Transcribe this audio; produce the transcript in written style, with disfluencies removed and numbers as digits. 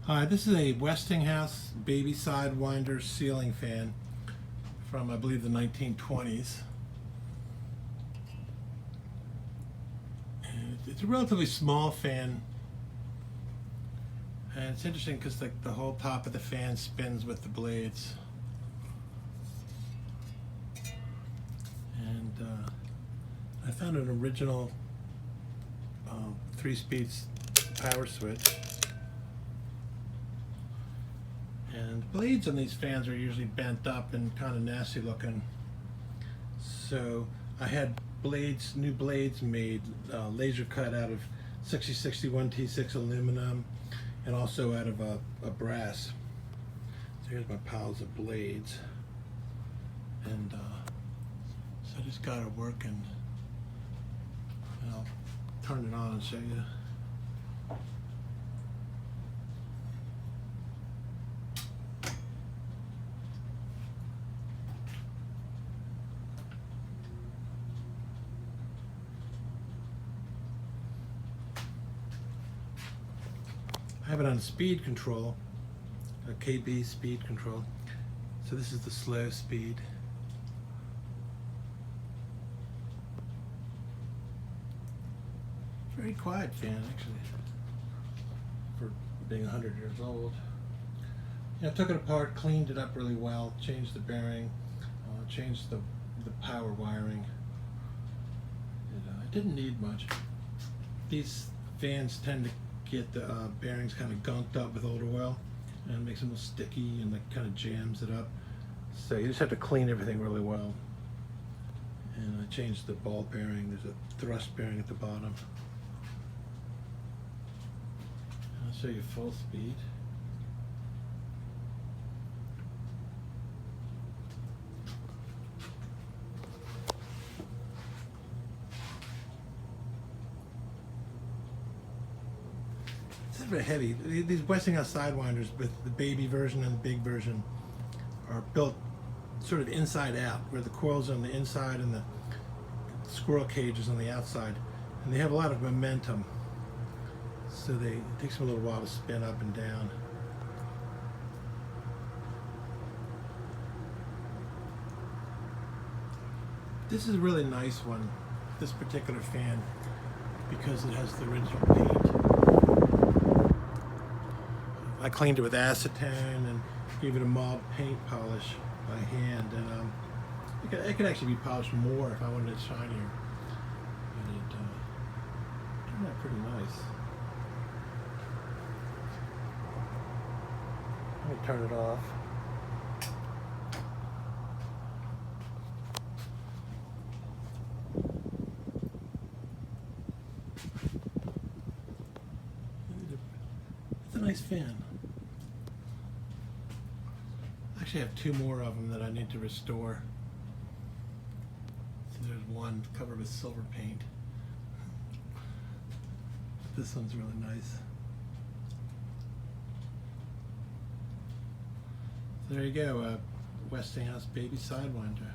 Hi, this is a Westinghouse baby Sidewinder ceiling fan from, I believe, the 1920s. And it's a relatively small fan, and it's interesting because the whole top of the fan spins with the blades. And I found an original 3-speed power switch. And blades on these fans are usually bent up and kind of nasty looking. So I had new blades made, laser cut out of 6061 T6 aluminum and also out of a brass. So here's my piles of blades. And so I just got it working. And I'll turn it on and show you. I have it on speed control, a KB speed control. So this is the slow speed. Very quiet fan, actually, for being 100 years old. I took it apart, cleaned it up really well, changed the bearing, changed the power wiring. It didn't need much. These fans tend to get the bearings kind of gunked up with old oil, and it makes them a little sticky and it kind of jams it up. So you just have to clean everything really well. And I changed the ball bearing. There's a thrust bearing at the bottom. I'll show you full speed. It's very heavy. These Westinghouse Sidewinders with the baby version and the big version are built sort of inside out, where the coils are on the inside and the squirrel cage is on the outside. And they have a lot of momentum. So it takes them a little while to spin up and down. This is a really nice one, this particular fan, because it has the original paint. I cleaned it with acetone and gave it a mild paint polish by hand, and it could actually be polished more if I wanted it shinier. And it turned out pretty nice. Let me turn it off. It's a nice fan. I actually have 2 more of them that I need to restore. So there's one covered with silver paint. This one's really nice. There you go, Westinghouse baby Sidewinder.